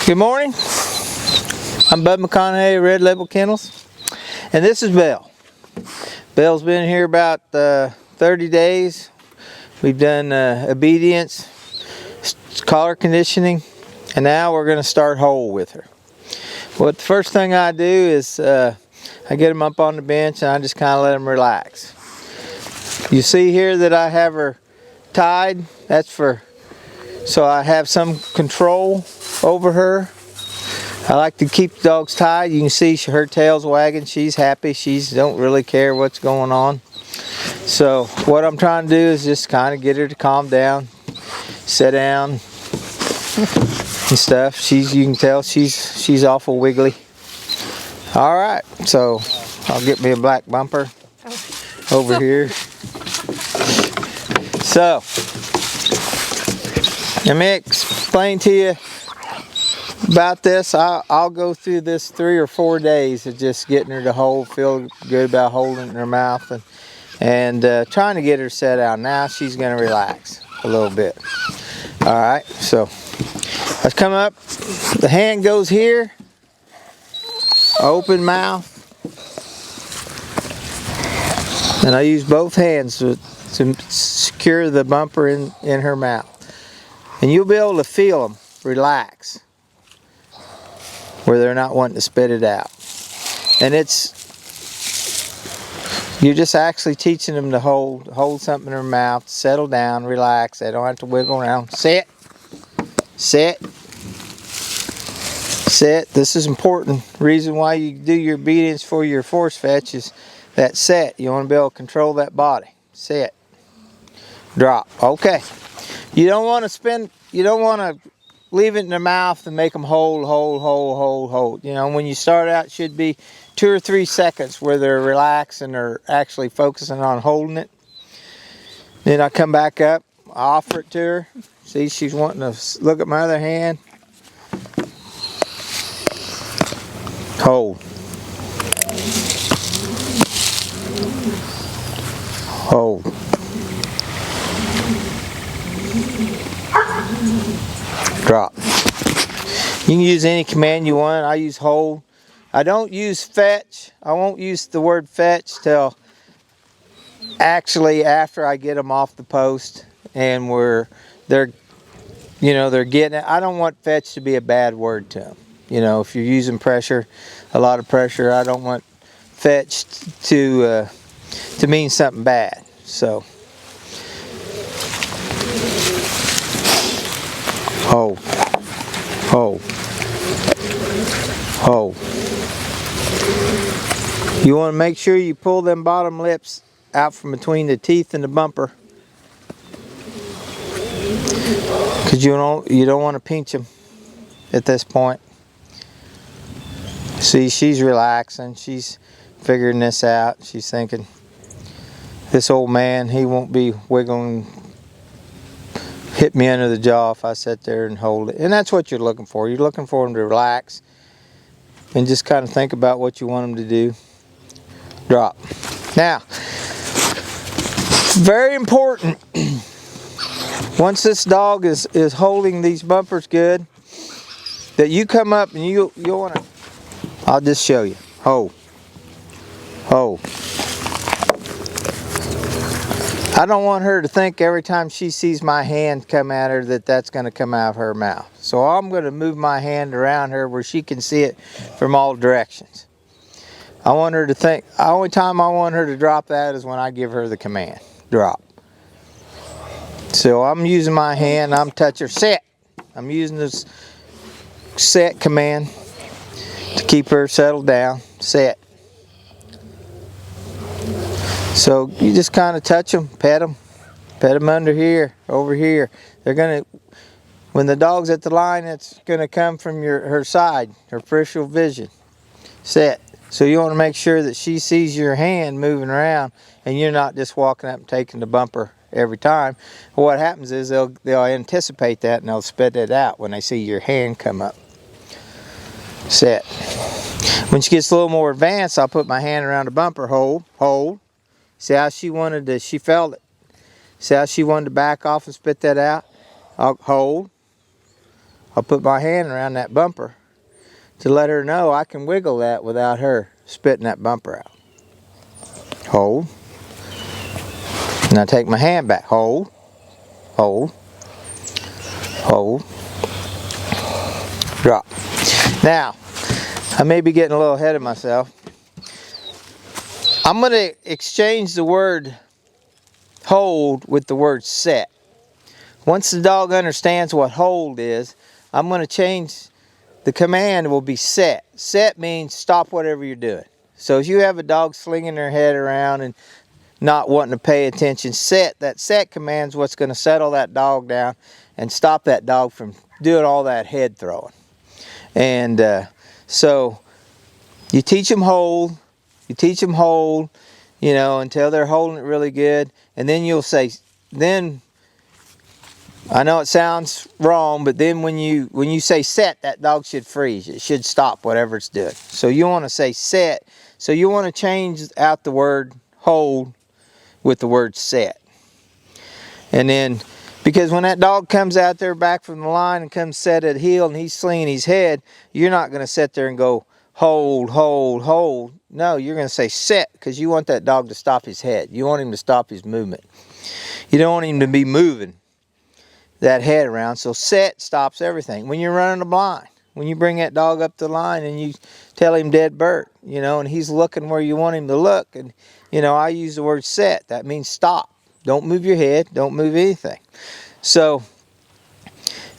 Good morning. I'm Bud McConnaughey, Red Label Kennels, and this is Belle. Belle's been here about 30 days. We've done obedience, collar conditioning, and now we're going to start whole with her. Well, the first thing I do is I get them up on the bench and I just kind of let them relax. You see here that I have her tied. That's so I have some control over her. I like to keep the dogs tied. You can see her tail's wagging. She's happy. She don't really care what's going on. So what I'm trying to do is just kind of get her to calm down, sit down and stuff. You can tell she's awful wiggly. All right, so I'll get me a black bumper over here. So let me explain to you about this. I'll go through this 3 or 4 days of just getting her to feel good about holding it in her mouth and trying to get her set out. Now she's going to relax a little bit. All right, so let's come up. The hand goes here, open mouth, and I use both hands to secure the bumper in her mouth. And you'll be able to feel them relax where they're not wanting to spit it out. And you're just actually teaching them to hold something in their mouth, settle down, relax. They don't have to wiggle around. Sit, sit, sit. This is important. Reason why you do your obedience for your force fetch is that set. You want to be able to control that body. Sit, drop. Okay. You don't want to leave it in their mouth and make them hold. You know, when you start out, it should be 2 or 3 seconds where they're relaxed and they're actually focusing on holding it. Then I come back up, I offer it to her. See, she's wanting to look at my other hand. Hold. Hold. Drop. You can use any command you want. I use hold. I don't use fetch. I won't use the word fetch till actually after I get them off the post and they're getting it. I don't want fetch to be a bad word to them. You know, if you're using pressure, a lot of pressure, I don't want fetch to mean something bad. So hold, hold, hold. You want to make sure you pull them bottom lips out from between the teeth and the bumper, because you don't want to pinch them at this point. See, she's relaxing. She's figuring this out. She's thinking, this old man, he won't be wiggling, hit me under the jaw if I sit there and hold it. And that's what you're looking for. You're looking for them to relax and just kind of think about what you want them to do. Drop. Now, very important, once this dog is holding these bumpers good, that you come up and you'll want to, I'll just show you. Hold. Hold. I don't want her to think every time she sees my hand come at her that's going to come out of her mouth. So I'm going to move my hand around her where she can see it from all directions. I want her to think, the only time I want her to drop that is when I give her the command. Drop. So I'm using my hand, I'm touching her. Sit. I'm using this set command to keep her settled down. Sit. So you just kind of touch them, pet them under here, over here. They're gonna, when the dog's at the line, it's gonna come from her side, her peripheral vision. Set. So you want to make sure that she sees your hand moving around, and you're not just walking up and taking the bumper every time. What happens is they'll anticipate that and they'll spit it out when they see your hand come up. Set. When she gets a little more advanced, I'll put my hand around the bumper. Hold, hold. See how she felt it. See how she wanted to back off and spit that out? I'll hold, I'll put my hand around that bumper to let her know I can wiggle that without her spitting that bumper out. Hold. Now take my hand back. Hold. Hold. Hold. Drop. Now, I may be getting a little ahead of myself. I'm going to exchange the word hold with the word set. Once the dog understands what hold is, I'm going to change the command will be set. Set means stop whatever you're doing. So if you have a dog slinging their head around and not wanting to pay attention, that set command is what's going to settle that dog down and stop that dog from doing all that head throwing. And so you teach them hold, you know, until they're holding it really good. And then you'll say, then, I know it sounds wrong, but then when you say set, that dog should freeze. It should stop whatever it's doing. So you want to say set. So you want to change out the word hold with the word set. And then, because when that dog comes out there back from the line and comes set at heel and he's slinging his head, you're not going to sit there and go hold, hold, hold. No, you're going to say set, because you want that dog to stop his head. You want him to stop his movement. You don't want him to be moving that head around. So set stops everything. When you're running a blind, when you bring that dog up the line and you tell him dead bird, you know, and he's looking where you want him to look, and you know, I use the word set. That means stop. Don't move your head. Don't move anything. So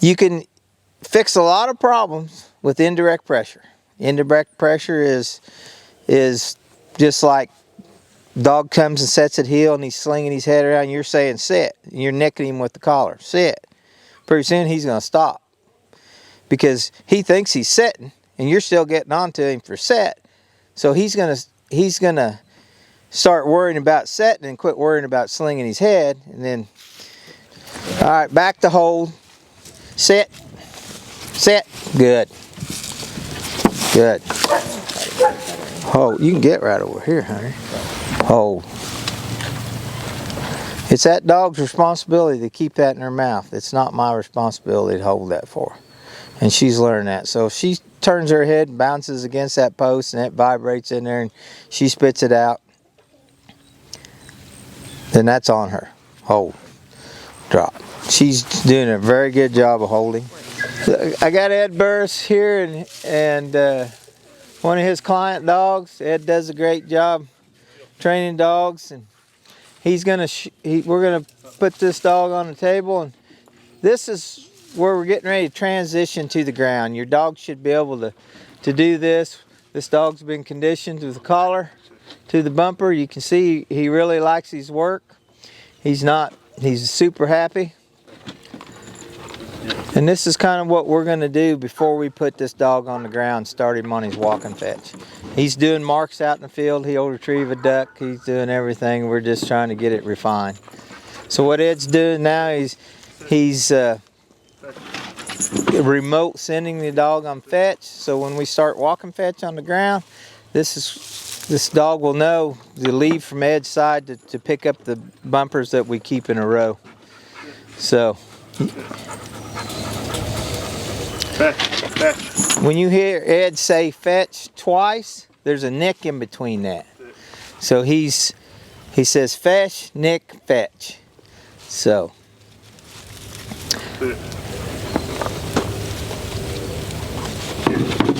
you can fix a lot of problems with indirect pressure. Indirect pressure is just like dog comes and sets at heel and he's slinging his head around. You're saying sit. And you're nicking him with the collar. Sit. Pretty soon he's going to stop, because he thinks he's sitting and you're still getting on to him for set. So he's going to start worrying about setting and quit worrying about slinging his head. And then, all right, back to hold. Sit. Sit. Good. Good. Hold. You can get right over here, honey. Hold. It's that dog's responsibility to keep that in her mouth. It's not my responsibility to hold that for her. And she's learned that. So if she turns her head and bounces against that post and it vibrates in there and she spits it out, then that's on her. Hold. Drop. She's doing a very good job of holding. I got Ed Burris here and one of his client dogs. Ed does a great job training dogs, and he's we're gonna put this dog on the table, and this is where we're getting ready to transition to the ground. Your dog should be able to do this. This dog's been conditioned with the collar to the bumper. You can see he really likes his work. He's super happy. And this is kind of what we're going to do before we put this dog on the ground, start him on his walk and fetch. He's doing marks out in the field. He'll retrieve a duck. He's doing everything. We're just trying to get it refined. So what Ed's doing now is he's remote sending the dog on fetch. So when we start walking fetch on the ground, this dog will know to leave from Ed's side to pick up the bumpers that we keep in a row. So fetch. When you hear Ed say fetch twice, there's a nick in between that. So he says fetch, nick, fetch. So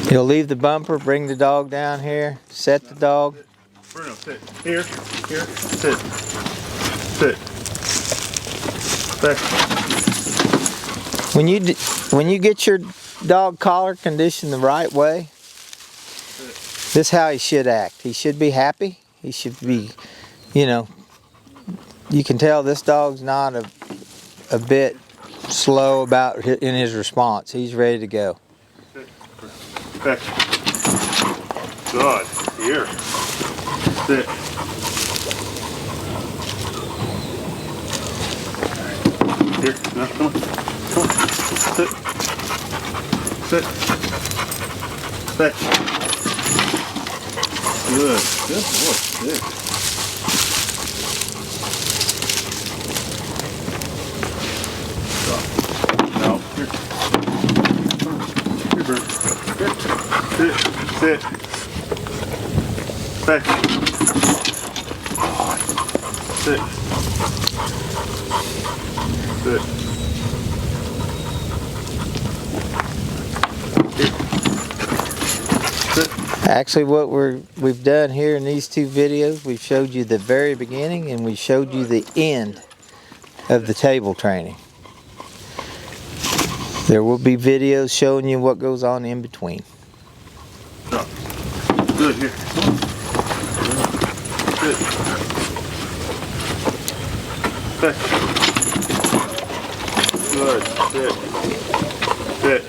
he'll leave the bumper, bring the dog down here, set the dog. Bruno, sit. Here, sit. Sit. Fetch. When you get your dog collar conditioned the right way, this is how he should act. He should be happy. He should be, you know, you can tell this dog's not a bit slow in his response. He's ready to go. Fetch. Good. Here. Sit. Here. No, come on. Come on. Sit. Sit. Fetch. Good. Good boy. Good. Stop. No. Here. Sit. Back. Sit. Sit. Actually, what we've done here in these two videos, we've showed you the very beginning and we showed you the end of the table training. There will be videos showing you what goes on in between. Good, here. Good. Back. Good. Sit. Sit.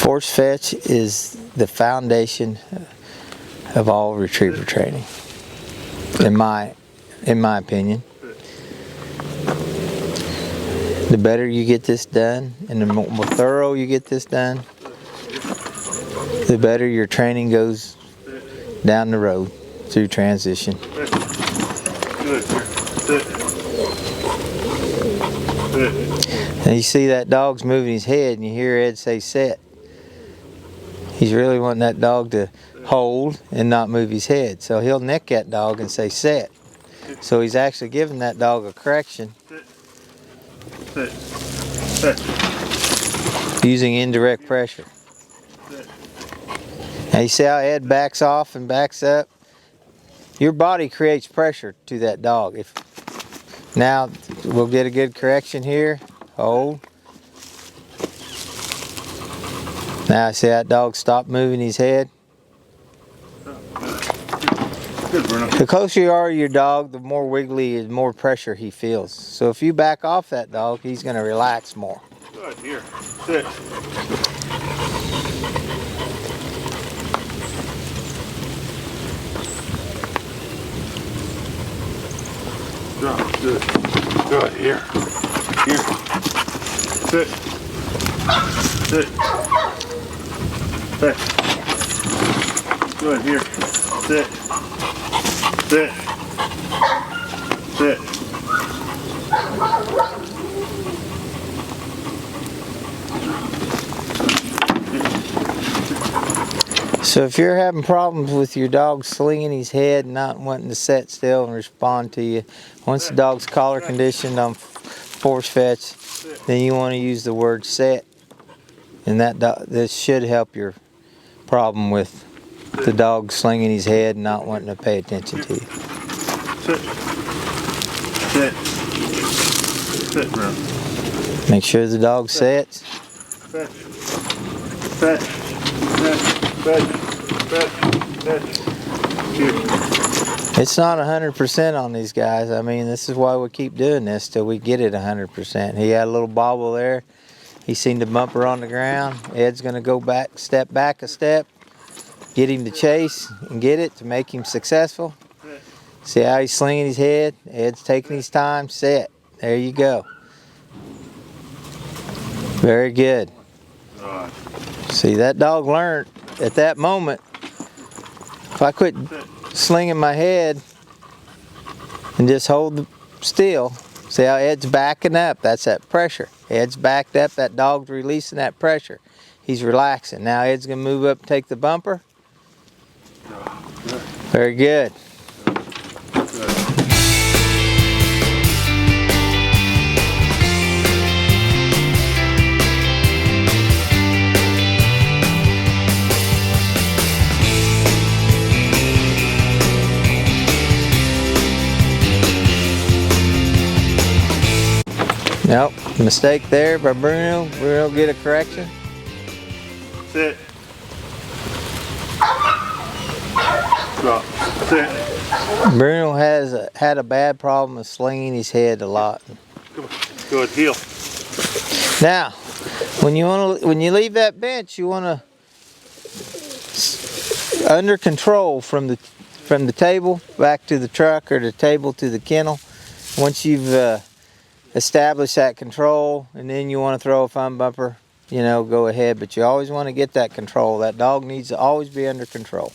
Force fetch is the foundation of all retriever training, in my opinion. The better you get this done and the more thorough you get this done, the better your training goes down the road through transition. Good. Sit. And you see that dog's moving his head and you hear Ed say set. He's really wanting that dog to hold and not move his head. So he'll neck that dog and say set. So he's actually giving that dog a correction using indirect pressure. Now you see how Ed backs off and backs up? Your body creates pressure to that dog. Now we'll get a good correction here. Hold. Now I see that dog stop moving his head. Good, Bruno. The closer you are to your dog, the more wiggly and more pressure he feels. So if you back off that dog, he's going to relax more. Good, here. Sit. Good. Good, here. Here. Sit. Sit. Back. Good, here. Sit. Sit. Sit. So if you're having problems with your dog slinging his head and not wanting to sit still and respond to you, once the dog's collar conditioned on force fetch, then you want to use the word set. And this should help your problem with the dog slinging his head and not wanting to pay attention to you. Sit. Sit. Sit, bro. Make sure the dog sets. Fetch. Fetch. Fetch. Fetch. Fetch. Here. It's not 100% on these guys. I mean, this is why we keep doing this till we get it 100%. He had a little bobble there. He seen the bumper on the ground. Ed's going to go back, step back a step, get him to chase and get it to make him successful. See how he's slinging his head? Ed's taking his time. Set. There you go. Very good. See, that dog learned at that moment, if I quit slinging my head and just hold still, see how Ed's backing up? That's that pressure. Ed's backed up, that dog's releasing that pressure. He's relaxing. Now Ed's going to move up and take the bumper. Very good. Nope, mistake there by Bruno. Bruno get a correction. Sit. Drop. Sit. Bruno has had a bad problem of slinging his head a lot. Come on. Good. Heel. Now, when you leave that bench, you want to under control from the table back to the truck or the table to the kennel. Once you've establish that control, and then you want to throw a fun bumper, go ahead, but you always want to get that control. That dog needs to always be under control.